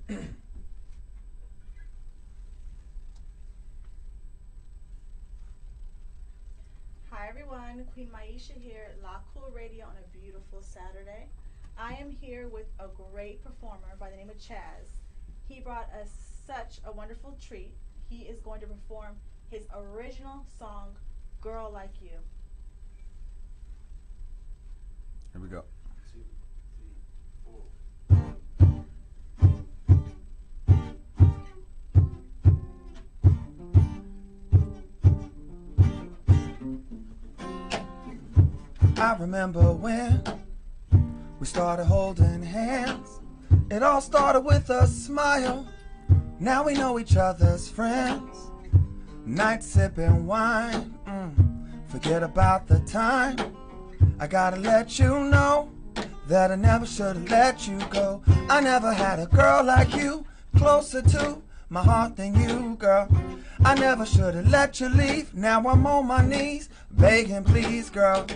Hi everyone, Queen Maisha here, La Cool Radio on a beautiful Saturday. I am here with a great performer by the name of Chaz. He brought us such a wonderful treat. He is going to perform his original song, Girl Like You. Here we go. 2, 3, 4. I remember when we started holding hands. It all started with a smile. Now we know each other's friends. Night sipping wine. Forget about the time. I gotta let you know that I never should've let you go. I never had a girl like you, closer to my heart than you, girl. I never should've let you leave. Now I'm on my knees, begging please, girl.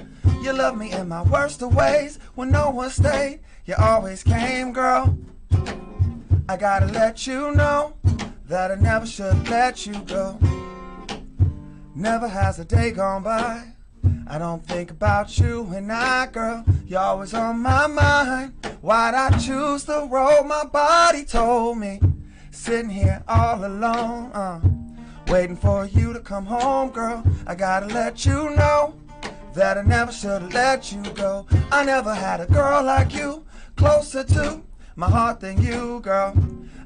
You love me in my worst of ways. When no one stayed, you always came, girl. I gotta let you know that I never should've let you go. Never has a day gone by I don't think about you and I, girl. You're always on my mind. Why'd I choose the road my body told me? Sitting here all alone, waiting for you to come home, girl. I gotta let you know that I never should've let you go. I never had a girl like you, closer to my heart than you, girl.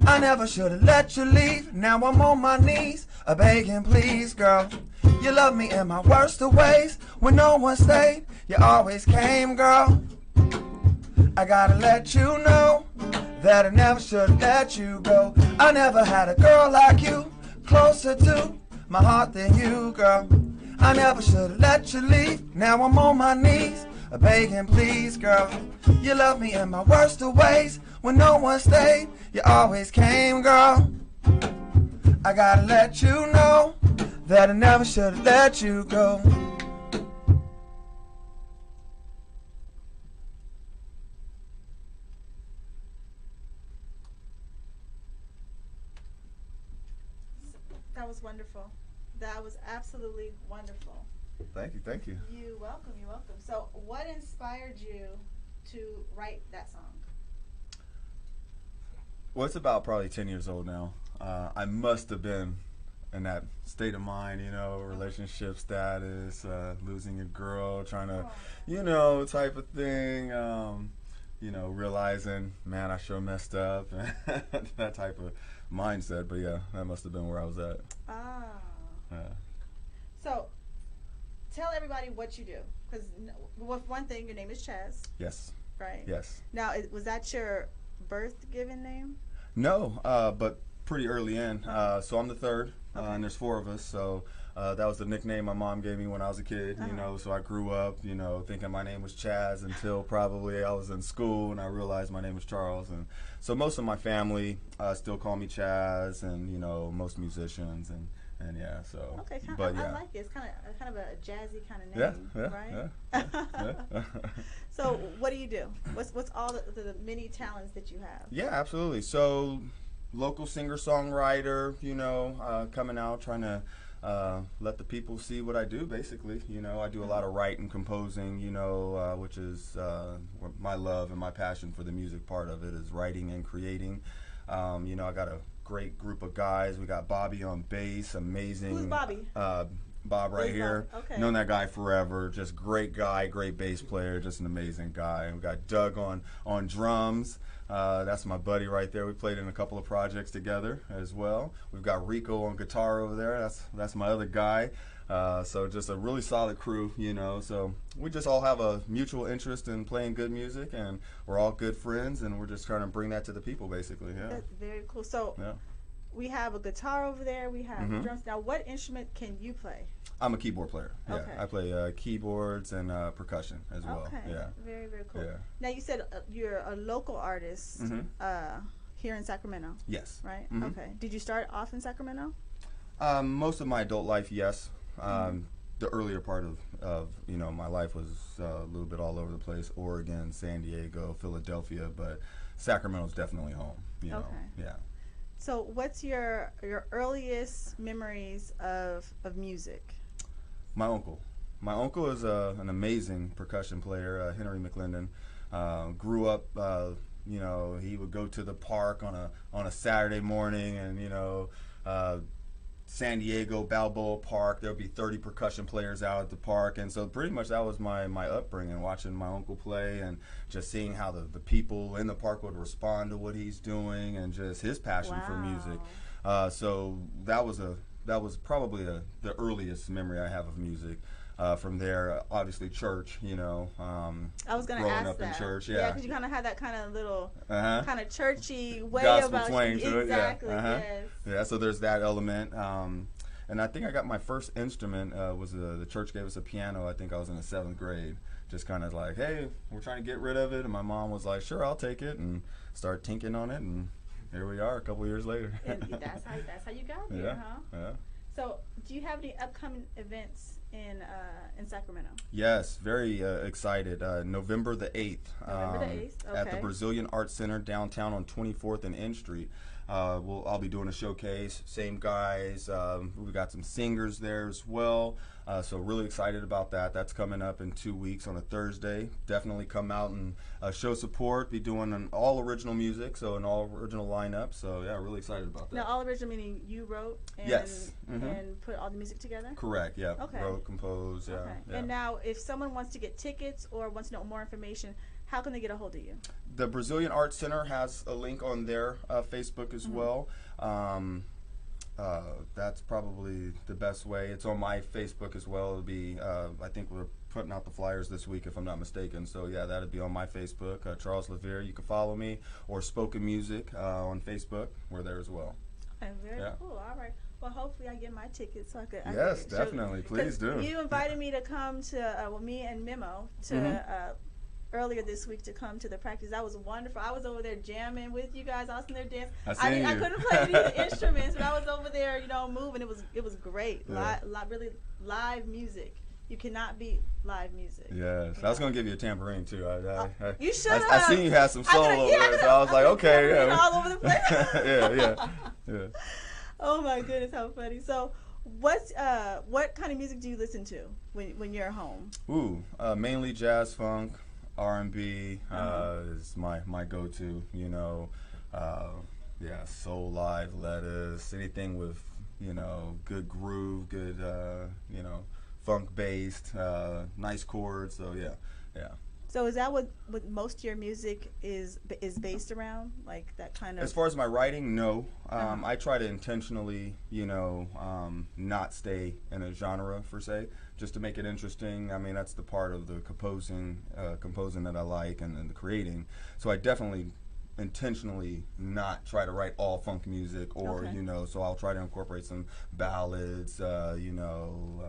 I never should've let you leave. Now I'm on my knees, begging please, girl. You love me in my worst of ways. When no one stayed, you always came, girl. I gotta let you know that I never should've let you go. I never had a girl like you, closer to my heart than you, girl. I never should've let you leave. Now I'm on my knees, begging please, girl. You love me in my worst of ways. When no one stayed, you always came, girl. I gotta let you know that I never should've let you go. That was wonderful. That was absolutely wonderful. Thank you, thank you. You're welcome, you're welcome. So what inspired you to write that song? Well, it's about probably 10 years old now. I must have been in that state of mind, you know, relationship status, losing a girl, trying to, you know, type of thing, you know, realizing, man, I sure messed up, that type of mindset. But yeah, that must have been where I was at. Ah. Yeah. So tell everybody what you do. Because one thing, your name is Chaz, Yes. right? Yes. Now, was that your birth given name? No, but pretty early in. So I'm the third, and there's 4 of us. So that was the nickname my mom gave me when I was a kid. You know, so I grew up, you know, thinking my name was Chaz until probably I was in school and I realized my name was Charles. And so most of my family still call me Chaz, and you know, most musicians and yeah. So Okay, but I yeah. like it. It's kind of a jazzy kind of name, right? Yeah. So what do you do? What's all the many talents that you have? Yeah, absolutely. So, local singer-songwriter, you know, coming out, trying to let the people see what I do, basically. You know, I do a lot of writing, composing, you know, which is my love and my passion for the music part of it is writing and creating. You know, I got a great group of guys. We got Bobby on bass, amazing. Who's Bobby? Bob right Who's here. Bob? Okay. Known that guy forever. Just great guy, great bass player, just an amazing guy. And we got Doug on drums. That's my buddy right there. We played in a couple of projects together as well. We've got Rico on guitar over there. That's my other guy. So just a really solid crew, you know. So we just all have a mutual interest in playing good music, and we're all good friends, and we're just trying to bring that to the people, basically. Yeah. That's very cool. So Yeah. we have a guitar over there. We have Mhm. drums. Now, what instrument can you play? I'm a keyboard player. Yeah, Okay. I play keyboards and percussion as well. Okay. Yeah. Very, very cool. Yeah. Now, you said you're a local artist Mhm. here in Sacramento, Yes. right? Mhm. Okay. Did you start off in Sacramento? Most of my adult life, yes. The earlier part of you know my life was a little bit all over the place: Oregon, San Diego, Philadelphia, but Sacramento's definitely home. You know, yeah. So what's your earliest memories of music? My uncle. My uncle is an amazing percussion player, Henry McClendon. Grew up, you know, he would go to the park on a Saturday morning, and you know, San Diego Balboa Park. There would be 30 percussion players out at the park, and so pretty much that was my upbringing, watching my uncle play and just seeing how the people in the park would respond to what he's doing, and just his passion for music. So that was probably the earliest memory I have of music. From there, obviously church, you know. I was going to growing ask up that. in church, Yeah, because you kind of had that kind of little, kind of churchy way gospel about twang you. to Exactly, it. Yeah. yes. Yeah, so there's that element. And I think I got my first instrument was the church gave us a piano. I think I was in the 7th grade. Just kind of like, hey, we're trying to get rid of it. And my mom was like, sure, I'll take it, and start tinkering on it. And here we are a couple years later. And that's how you got there, yeah, huh? Yeah. So do you have any upcoming events in Sacramento? Yes, very excited. November the 8th. November the 8th, okay. At the Brazilian Arts Center downtown on 24th and N Street. I'll be doing a showcase. Same guys. We got some singers there as well. So really excited about that. That's coming up in 2 weeks on a Thursday. Definitely come out and show support. Be doing an all original music, so an all original lineup. So yeah, really excited about that. Now, all original meaning you wrote and, yes. and put all the music together? Correct, yeah. Okay. Wrote, composed, yeah, Okay. yeah. And now, if someone wants to get tickets or wants to know more information, how can they get a hold of you? The Brazilian Arts Center has a link on their Facebook as well. That's probably the best way. It's on my Facebook as well. It'll be, I think we're putting out the flyers this week, if I'm not mistaken. So yeah, that'll be on my Facebook. Charles Levier, you can follow me, or Spoken Music on Facebook. We're there as well. Okay, very cool. All right. Well, hopefully I get my tickets so I could. Yes, definitely. Please do. You invited me to come to me and Memo to. Earlier this week to come to the practice. That was wonderful. I was over there jamming with you guys. I was in there dancing. I couldn't play any of the instruments, but I was over there, you know, moving. It was great. Yeah. Really live music. You cannot beat live music. Yes, I was gonna give you a tambourine too. You should have. I seen you had some solo there, so I was like, okay, yeah. All over the place. yeah. Oh my goodness, how funny. So, what kind of music do you listen to when you're at home? Ooh, mainly jazz, funk. R&B is my go-to, you know. Yeah, soul, live, lettuce, anything with, you know, good groove, good, you know, funk-based, nice chords. So yeah. So is that what most of your music is based around, like that kind of? As far as my writing, no. I try to intentionally, you know, not stay in a genre per se, just to make it interesting. I mean, that's the part of the composing that I like, and the creating. So I definitely intentionally not try to write all funk music, or you know, so I'll try to incorporate some ballads, you know,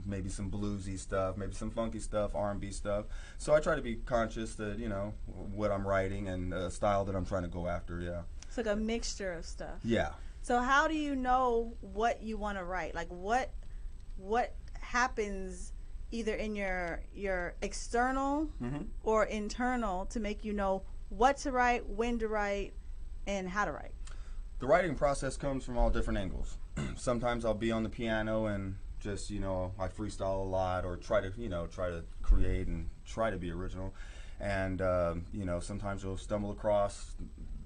maybe some bluesy stuff, maybe some funky stuff, R&B stuff. So I try to be conscious that, you know, what I'm writing and the style that I'm trying to go after. Yeah, it's like a mixture of stuff. Yeah. So how do you know what you want to write? Like what happens either in your external or internal to make you know what to write, when to write, and how to write? The writing process comes from all different angles. Sometimes I'll be on the piano and just, you know, I freestyle a lot, or try to create and try to be original. And you know, sometimes you'll stumble across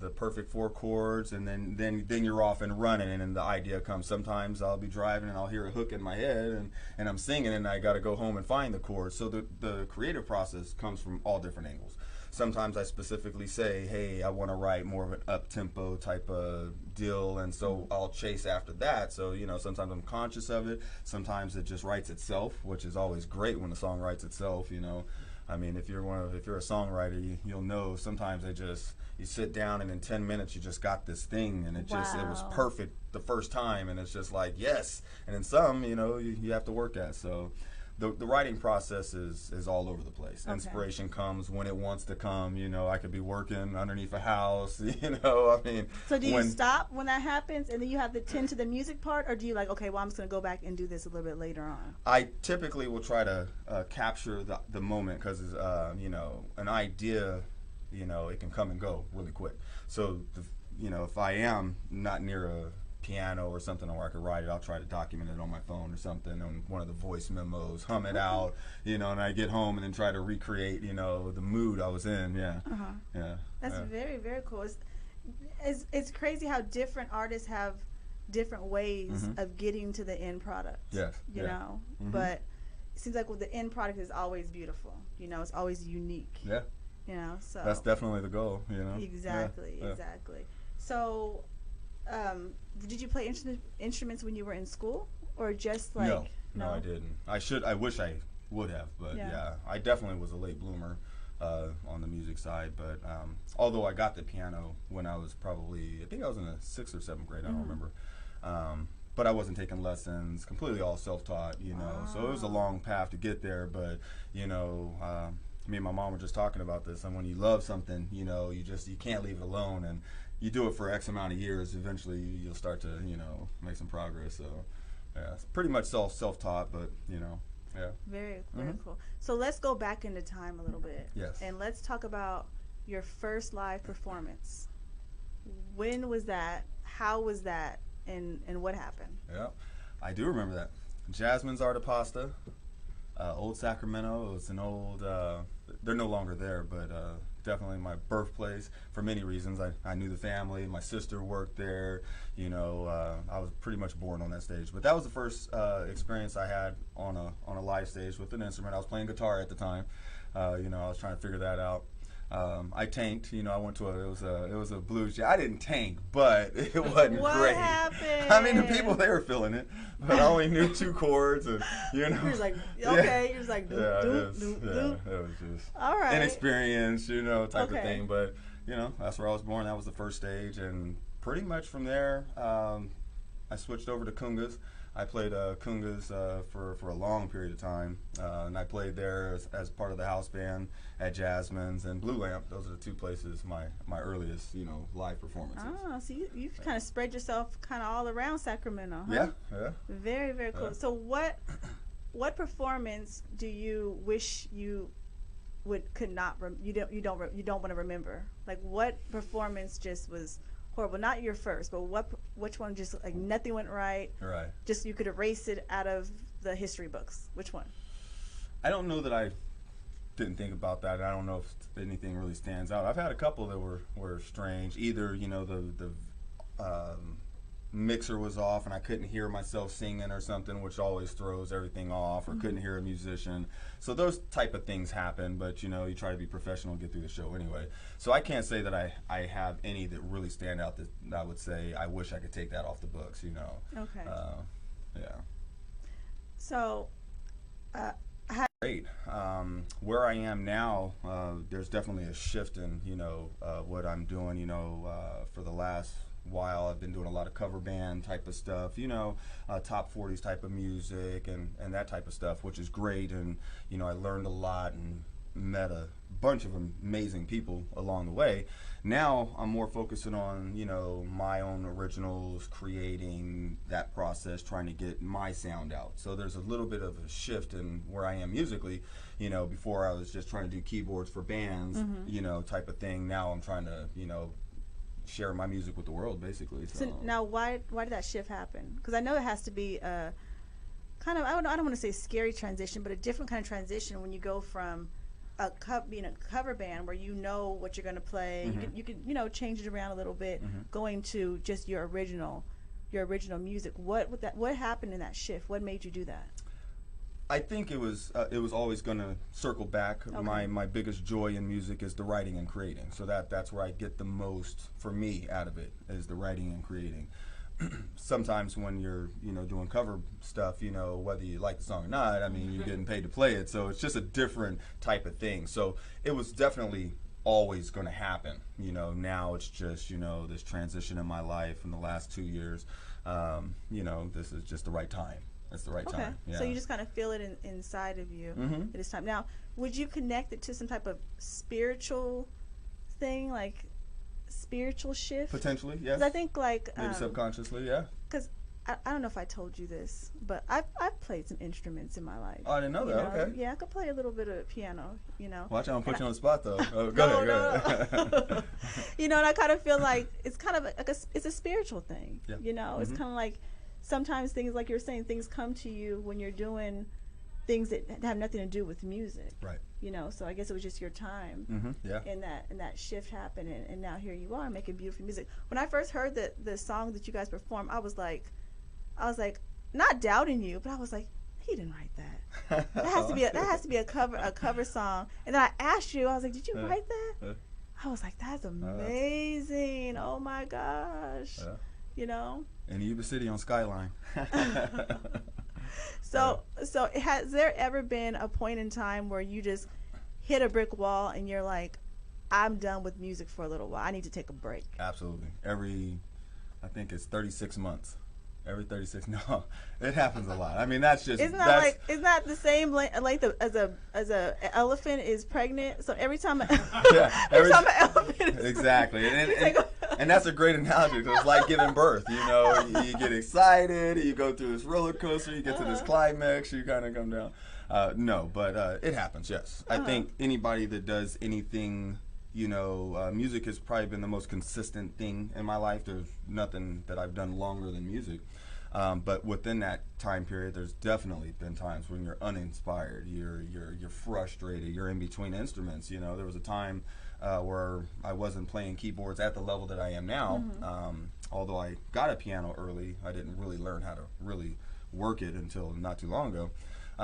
the perfect 4 chords, and then you're off and running, and then the idea comes. Sometimes I'll be driving and I'll hear a hook in my head, and I'm singing, and I got to go home and find the chords. So the creative process comes from all different angles. Sometimes I specifically say, hey, I want to write more of an up-tempo type of deal, and so I'll chase after that. So, you know, sometimes I'm conscious of it. Sometimes it just writes itself, which is always great when the song writes itself, you know. I mean, if you're a songwriter, you'll know sometimes you sit down, and in 10 minutes you just got this thing, and it was perfect the first time, and it's just like, yes. And in some, you know, you have to work at. So the writing process is all over the place. Okay. Inspiration comes when it wants to come. You know, I could be working underneath a house, you know, I mean. So do you stop when that happens, and then you have to tend to the music part, or do you like, okay, well, I'm just going to go back and do this a little bit later on? I typically will try to capture the moment, because, you know, an idea, you know, it can come and go really quick. So you know, if I am not near a piano or something where I could write it, I'll try to document it on my phone or something on one of the voice memos, hum it out, you know, and I get home and then try to recreate, you know, the mood I was in. Yeah. Yeah. That's very, very cool. It's crazy how different artists have different ways of getting to the end product. Yes. You know, but it seems like the end product is always beautiful. You know, it's always unique. Yeah. You know, so that's definitely the goal. You know. Exactly. Yeah. Exactly. So, did you play instruments when you were in school, or just like? No, I didn't. I wish I would have, but yeah, I definitely was a late bloomer on the music side. But although I got the piano when I was probably, I think I was in the 6th or 7th grade. I don't remember. But I wasn't taking lessons. Completely all self-taught. You know, so it was a long path to get there. But you know. Me and my mom were just talking about this, and when you love something, you know, you can't leave it alone, and you do it for X amount of years. Eventually, you'll start to, you know, make some progress. So, yeah, it's pretty much self-taught, but you know, yeah. Very cool. So let's go back into time a little bit. Yes. And let's talk about your first live performance. When was that? How was that? And what happened? Yeah, I do remember that. Jasmine's Art of Pasta, Old Sacramento. It was an old. They're no longer there, but definitely my birthplace for many reasons. I knew the family. My sister worked there. You know, I was pretty much born on that stage. But that was the first experience I had on a live stage with an instrument. I was playing guitar at the time. You know, I was trying to figure that out. I tanked. You know, I went to it was a blues jam. I didn't tank, but it wasn't what great. Happened? I mean, the people, they were feeling it, but I only knew 2 chords, and you know. He was like, okay. He was like, doop, it doop, was, doop, yeah, doop. it was just All right. inexperience, you know, type of Okay. thing. But you know, that's where I was born. That was the first stage, and pretty much from there, I switched over to congas. I played congas for a long period of time, and I played there as part of the house band at Jasmine's and Blue Lamp. Those are the 2 places my earliest, you know, live performances. Oh, so you've kind of spread yourself kind of all around Sacramento, huh? Yeah. Very, very cool. Yeah. So what performance do you wish you could not you don't want to remember? Like, what performance just was horrible? Not your first, but which one just like nothing went right? Right. Just you could erase it out of the history books. Which one? I don't know that I didn't think about that. I don't know if anything really stands out. I've had a couple that were strange. Either, you know, the mixer was off and I couldn't hear myself singing or something, which always throws everything off, or couldn't hear a musician. So those type of things happen, but you know, you try to be professional and get through the show anyway. So I can't say that I have any that really stand out that I would say I wish I could take that off the books, you know. Okay. Yeah. So Great. Where I am now, there's definitely a shift in, you know, what I'm doing. You know, for the last while, I've been doing a lot of cover band type of stuff, you know, top 40s type of music and that type of stuff, which is great. And, you know, I learned a lot and met a bunch of amazing people along the way. Now I'm more focusing on, you know, my own originals, creating that process, trying to get my sound out. So there's a little bit of a shift in where I am musically. You know, before I was just trying to do keyboards for bands, you know, type of thing. Now I'm trying to, you know, share my music with the world, basically. So now, why did that shift happen? Because I know it has to be a kind of, I don't want to say scary transition, but a different kind of transition when you go from being a cover band where you know what you're going to play, you can you know, change it around a little bit, going to just your original music. What happened in that shift? What made you do that? I think it was always going to circle back. Okay. My biggest joy in music is the writing and creating. So that's where I get the most, for me, out of it, is the writing and creating. Sometimes when you're, you know, doing cover stuff, you know, whether you like the song or not, I mean, you're getting paid to play it. So it's just a different type of thing. So it was definitely always going to happen. You know, now it's just, you know, this transition in my life in the last 2 years. You know, this is just the right time. It's the right time. Yeah. So you just kind of feel it inside of you at this time. Now, would you connect it to some type of spiritual thing, like spiritual shift? Potentially, yes. 'Cause I think, like, maybe subconsciously, yeah. because I don't know if I told you this, but I've played some instruments in my life. Oh, I didn't know You that. know? Okay. Yeah, I could play a little bit of piano. You know. Watch, I'm gonna put And you on the spot though. Oh, go ahead. no. You know, and I kind of feel like it's kind of like it's a spiritual thing. Yeah. You know, it's kind of like sometimes things, like you're saying, things come to you when you're doing things that have nothing to do with music. Right. You know, so I guess it was just your time. Yeah. And that shift happened, and now here you are making beautiful music. When I first heard the song that you guys performed, I was like, not doubting you, but I was like, he didn't write that. That has to be a cover song. And then I asked you, I was like, did you write that? I was like, that's amazing. Oh my gosh. You know. In Yuba City on Skyline. So has there ever been a point in time where you just hit a brick wall and you're like, I'm done with music for a little while. I need to take a break. Absolutely. I think it's 36 months. Every 36, no, it happens a lot. I mean, that's just. Isn't that the same length as a elephant is pregnant? So every time, every time an elephant is exactly, and that's a great analogy because it's like giving birth. You know, you get excited, you go through this roller coaster, you get to this climax, you kind of come down. No, but it happens. Yes, I think anybody that does anything. You know, music has probably been the most consistent thing in my life. There's nothing that I've done longer than music. But within that time period, there's definitely been times when you're uninspired, you're frustrated, you're in between instruments. You know, there was a time where I wasn't playing keyboards at the level that I am now. Although I got a piano early, I didn't really learn how to really work it until not too long ago.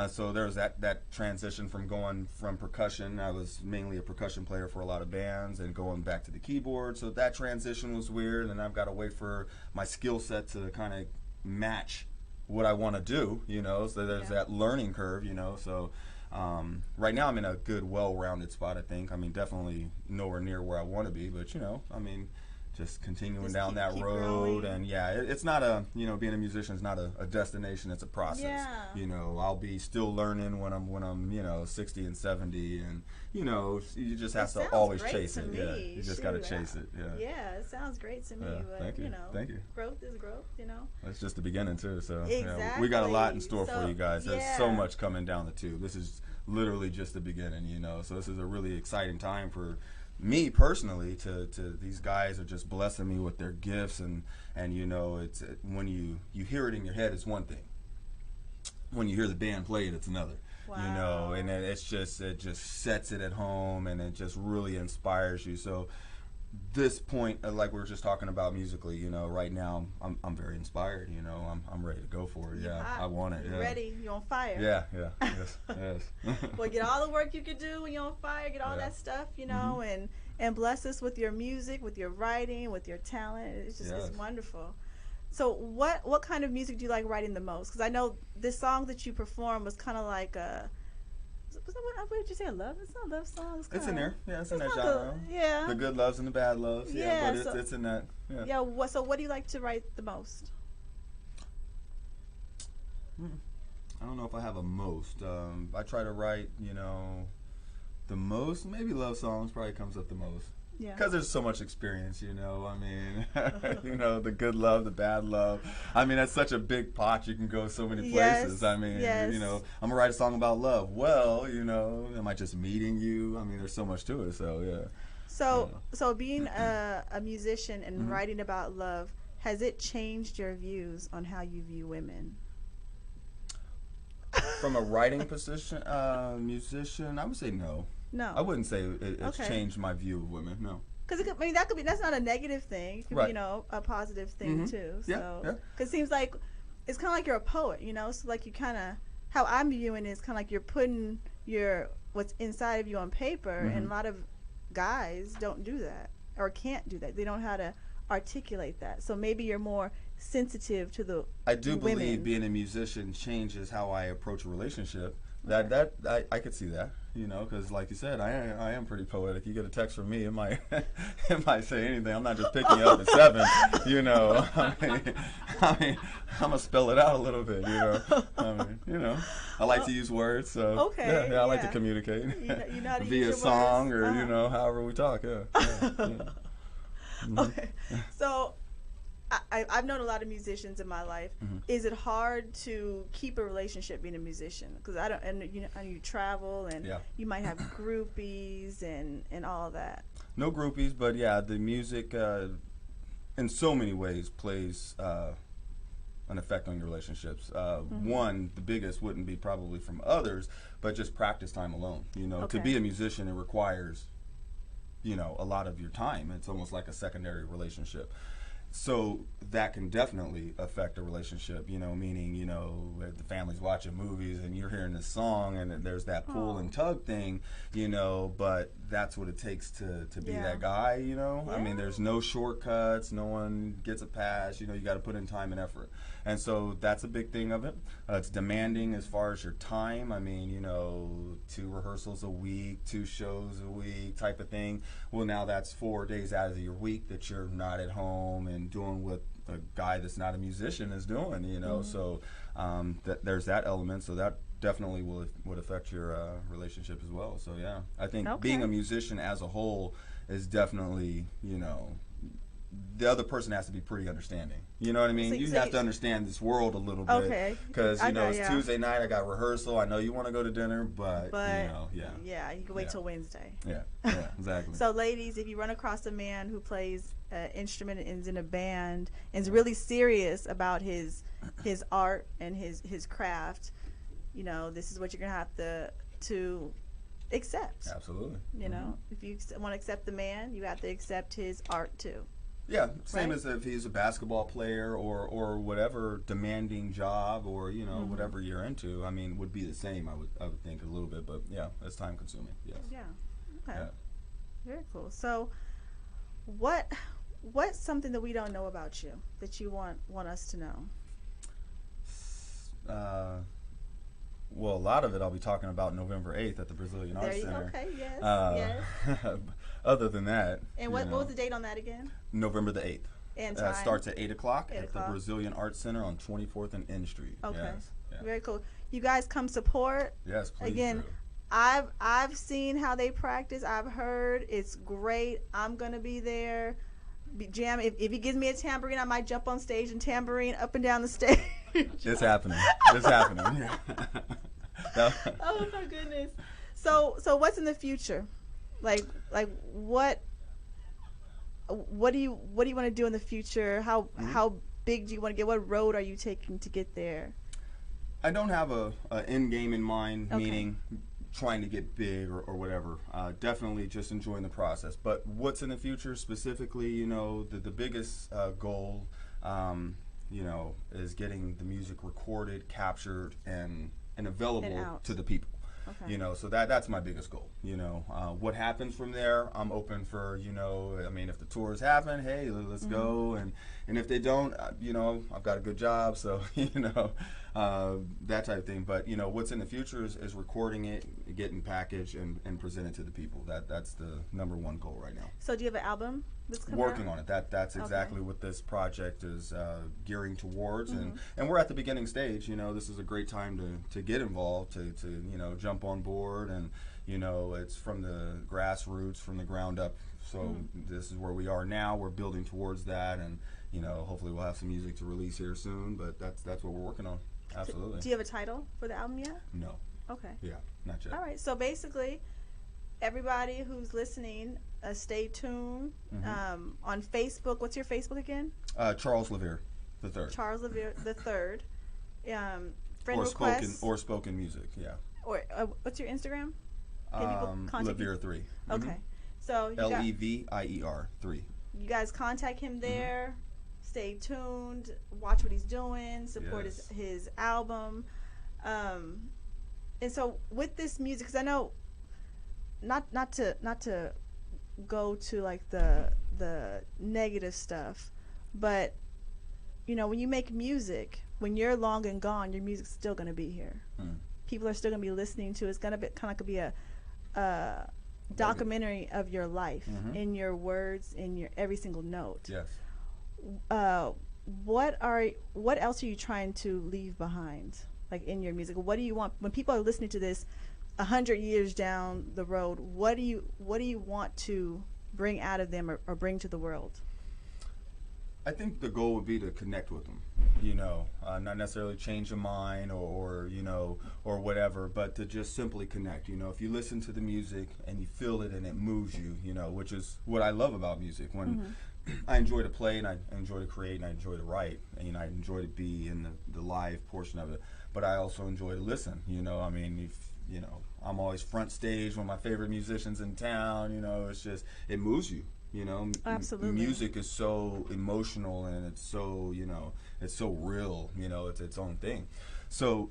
So there was that transition from going from percussion. I was mainly a percussion player for a lot of bands, and going back to the keyboard. So that transition was weird, and I've got to wait for my skill set to kind of match what I want to do, you know. So there's that learning curve, you know. So right now I'm in a good, well-rounded spot, I think. I mean, definitely nowhere near where I want to be, but, you know, I mean, just continuing down that road. And it's not being a musician is not a destination, it's a process. You know, I'll be still learning when I'm 60 and 70, and you know, you just have to always chase it. You just got to chase it. It sounds great to me. But thank you. Thank you. Growth is growth, you know. That's just the beginning too. So exactly. We got a lot in store for you guys. There's so much coming down the tube. This is literally just the beginning, you know. So this is a really exciting time for me personally. To these guys are just blessing me with their gifts, and you know, it's when you hear it in your head, it's one thing. When you hear the band play it, it's another. Wow. You know, and it just sets it at home, and it just really inspires you. So this point, like we were just talking about musically, you know, right now I'm very inspired. You know, I'm ready to go for it. I want it. You're ready. You're on fire. Yes. Well, get all the work you could do when you're on fire. Get all that stuff, you know, and bless us with your music, with your writing, with your talent. It's just it's wonderful. So what kind of music do you like writing the most? Because I know this song that you performed was kind of like a. What did you say? A love? It's not a love song. It's in there. Yeah, it's in that genre. The good loves and the bad loves. But it's in that. So what do you like to write the most? I don't know if I have a most. I try to write, you know, the most. Maybe love songs probably comes up the most. Yeah. Because there's so much experience, you know. I mean, you know, the good love, the bad love. I mean, that's such a big pot. You can go so many places. I mean, you know, I'm going to write a song about love. Well, you know, am I just meeting you? I mean, there's so much to it. So, So being a musician and writing about love, has it changed your views on how you view women? From a writing position, musician, I would say no. No, I wouldn't say it's changed my view of women. No, because that's not a negative thing. It could be, you know, a positive thing too. So, because it seems like it's kind of like you're a poet, you know. So like you kind of, how I'm viewing it is kind of like you're putting what's inside of you on paper, and a lot of guys don't do that or can't do that. They don't know how to articulate that. So maybe you're more sensitive to the. I do believe being a musician changes how I approach a relationship. I could see that, you know, because like you said, I am pretty poetic. You get a text from me, it might say anything. I'm not just picking you up at 7, you know. I mean, I'm gonna spell it out a little bit, you know. I mean, you know, I like to use words, so I like to communicate. You know how to via use song words? Or you know, however we talk. Okay, so I've known a lot of musicians in my life. Mhm. Is it hard to keep a relationship being a musician? Because I don't, and you know, and you travel and Yeah. you might have groupies and all of that. No groupies, but yeah, the music in so many ways plays an effect on your relationships. One, the biggest wouldn't be probably from others, but just practice time alone. You know, to Okay. be a musician, it requires, you know, a lot of your time. It's almost like a secondary relationship. So that can definitely affect a relationship, you know, meaning, you know, if the family's watching movies and you're hearing this song and there's that pull and tug thing, you know, but that's what it takes to be Yeah. that guy, you know. I Yeah. mean, there's no shortcuts, no one gets a pass, you know, you got to put in time and effort. And so that's a big thing of it. It's demanding as far as your time. I mean, you know, 2 rehearsals a week, 2 shows a week type of thing. Well, now that's 4 days out of your week that you're not at home and doing what a guy that's not a musician is doing, you know. So there's that element. So that definitely would affect your relationship as well. So yeah, I think being Okay. a musician as a whole is definitely, you know, the other person has to be pretty understanding. You know what I mean? So- You so have you- to understand this world a little bit. Okay. Because, you know, Okay, it's yeah. Tuesday night, I got rehearsal, I know you want to go to dinner, but you know, yeah, you can wait Yeah. till Wednesday. Yeah, exactly. So, ladies, if you run across a man who plays an instrument and is in a band and is really serious about his art and his craft, you know, this is what you're gonna have to accept. Absolutely. You know, if you want to accept the man, you have to accept his art too. Yeah, same Right? as if he's a basketball player or whatever demanding job or, you know, whatever you're into. I mean, would be the same, I would think a little bit, but yeah, it's time consuming. Yes. Yeah. Okay. Yeah. Very cool. So, what's something that we don't know about you that you want us to know? Well, a lot of it I'll be talking about November 8th at the Brazilian There Arts you Center. okay. Yes. Uh, Other than that, And you what know, was the date on that again? November the 8th. And time? Starts at 8 o'clock 8 at o'clock. the Brazilian Arts Center on 24th and N Street. Okay. Yes. Yeah. Very cool. You guys come support. Yes, please Again, do. I've seen how they practice. I've heard it's great. I'm gonna be there. Jam. If he gives me a tambourine, I might jump on stage and tambourine up and down the stage. It's happening. It's happening. Oh my goodness. So what's in the future? Like what do you want to do in the future? How big do you want to get? What road are you taking to get there? I don't have a end game in mind, Okay. meaning trying to get big or whatever. Definitely just enjoying the process. But what's in the future specifically, you know, the biggest goal, you know, is getting the music recorded, captured, and available out. to the people. Okay. You know, so that's my biggest goal. You know, what happens from there, I'm open for, you know, I mean, if the tours happen, hey, let's go. And if they don't, you know, I've got a good job, so, you know, that type of thing. But, you know, what's in the future is recording it, getting packaged, and presented to the people. That's the number one goal right now. So do you have an album that's coming Working out? on it. That's exactly what this project is gearing towards, and we're at the beginning stage. You know, this is a great time to get involved, to you know, jump on board, and you know, it's from the grassroots, from the ground up. So this is where we are now. We're building towards that, and you know, hopefully we'll have some music to release here soon. But that's what we're working on. Absolutely. Do you have a title for the album yet? No. Okay. Yeah. Not yet. All right. So basically, everybody who's listening, stay tuned. On Facebook, what's your Facebook again? Charles Levier, the third. Charles Levier the third. Friend requests. Spoken music. Yeah. Or what's your Instagram? Can people contact you? Levier 3. Okay. So you, Levier 3. you guys contact him there. Stay tuned. Watch what he's doing. Support Yes. his album. And so with this music, because I know not to go to like the negative stuff, but you know, when you make music, when you're long and gone, your music's still gonna be here. People are still gonna be listening to it. It's gonna be kind of like be a documentary of your life, in your words, in your every single note. Yes. What else are you trying to leave behind, like in your music? What do you want when people are listening to this 100 years down the road? What do you want to bring out of them or bring to the world? I think the goal would be to connect with them, you know, not necessarily change a mind or you know, or whatever, but to just simply connect. You know, if you listen to the music and you feel it and it moves you, you know, which is what I love about music. When I enjoy to play and I enjoy to create and I enjoy to write, and you know, I enjoy to be in the live portion of it, but I also enjoy to listen. You know, I mean, if you know, I'm always front stage when my favorite musicians in town. You know, it's just it moves you. You know, Absolutely. Music is so emotional and it's so, you know, it's so real, you know, it's its own thing. So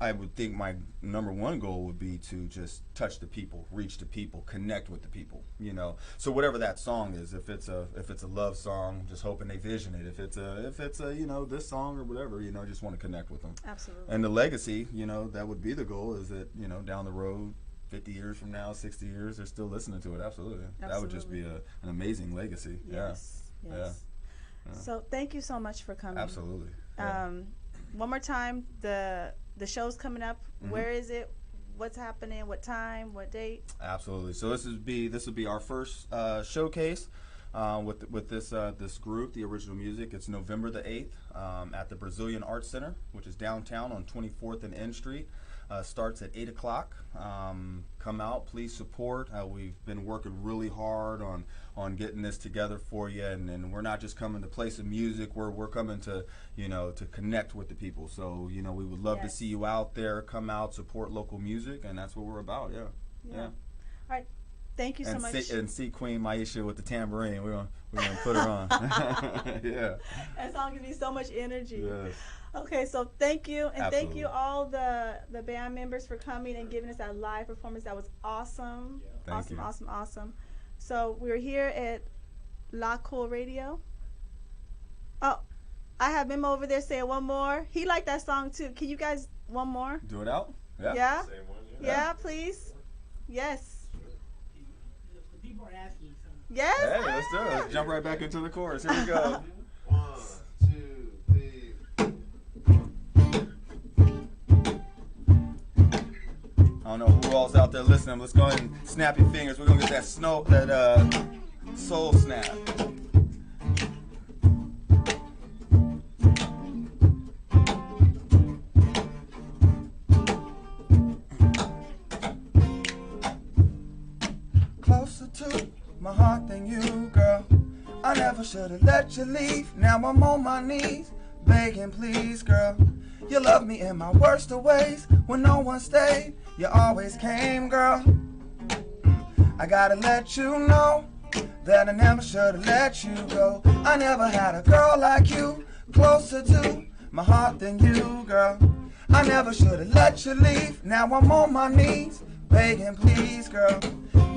I would think my number one goal would be to just touch the people, reach the people, connect with the people, you know. So whatever that song is, if it's a love song, just hoping they vision it. If it's a you know, this song or whatever, you know, just want to connect with them. Absolutely. And the legacy, you know, that would be the goal, is that, you know, down the road, 50 years from now, 60 years, they're still listening to it. Absolutely. That would just be an amazing legacy. Yes. Yeah. Yes. Yeah. So thank you so much for coming. Absolutely. Yeah. One more time, the show's coming up. Where is it? What's happening? What time? What date? Absolutely. So this would be our first showcase with this group, the Original Music. It's November the 8th at the Brazilian Arts Center, which is downtown on 24th and N Street. Starts at 8 o'clock. Come out, please support. We've been working really hard on getting this together for you, and we're not just coming to play some music. We're coming to, you know, to connect with the people. So, you know, we would love to see you out there. Come out, support local music, and that's what we're about. Yeah. All right. Thank you so much. And see Queen Maisha with the tambourine. We're gonna put her on. Yeah. That song gives me so much energy. Yes. Okay, so thank you, and Absolutely. thank you all the band members for coming and giving us that live performance. That was awesome. Thank Awesome, you. awesome, awesome. So we're here at La Cool Radio. Oh, I have Memo over there saying one more. He liked that song too. Can you guys one more? Do it out. Yeah. Yeah? Same one, Yeah, please. Yes. People are asking something. Yes. Hey, let's do it. Let's jump right back into the chorus. Here we go. 1, 2, 3. I don't know who all's out there listening. Let's go ahead and snap your fingers. We're gonna get that soul snap. Closer to my heart than you, girl. I never should have let you leave. Now I'm on my knees, begging, please, girl. You loved me in my worst of ways. When no one stayed, you always came, girl. I gotta let you know that I never should have let you go. I never had a girl like you, closer to my heart than you, girl. I never should have let you leave. Now I'm on my knees, begging, please, girl.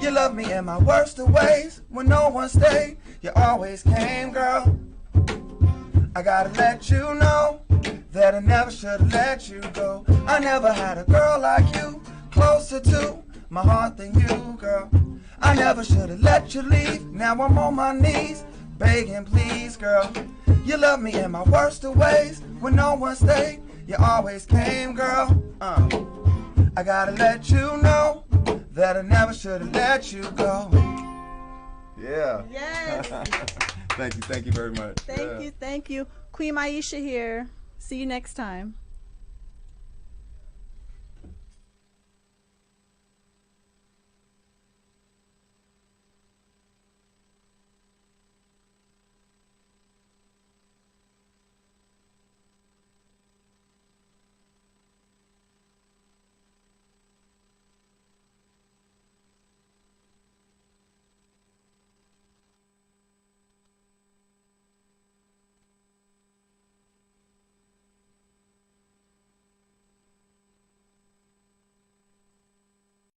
You loved me in my worst of ways. When no one stayed, you always came, girl. I gotta let you know that I never should have let you go. I never had a girl like you, closer to my heart than you, girl. I never should have let you leave. Now I'm on my knees, begging, please, girl. You loved me in my worst of ways. When no one stayed, you always came, girl. I gotta let you know that I never should have let you go. Yeah. Yes. Thank you very much. Thank you. Queen Maisha here. See you next time.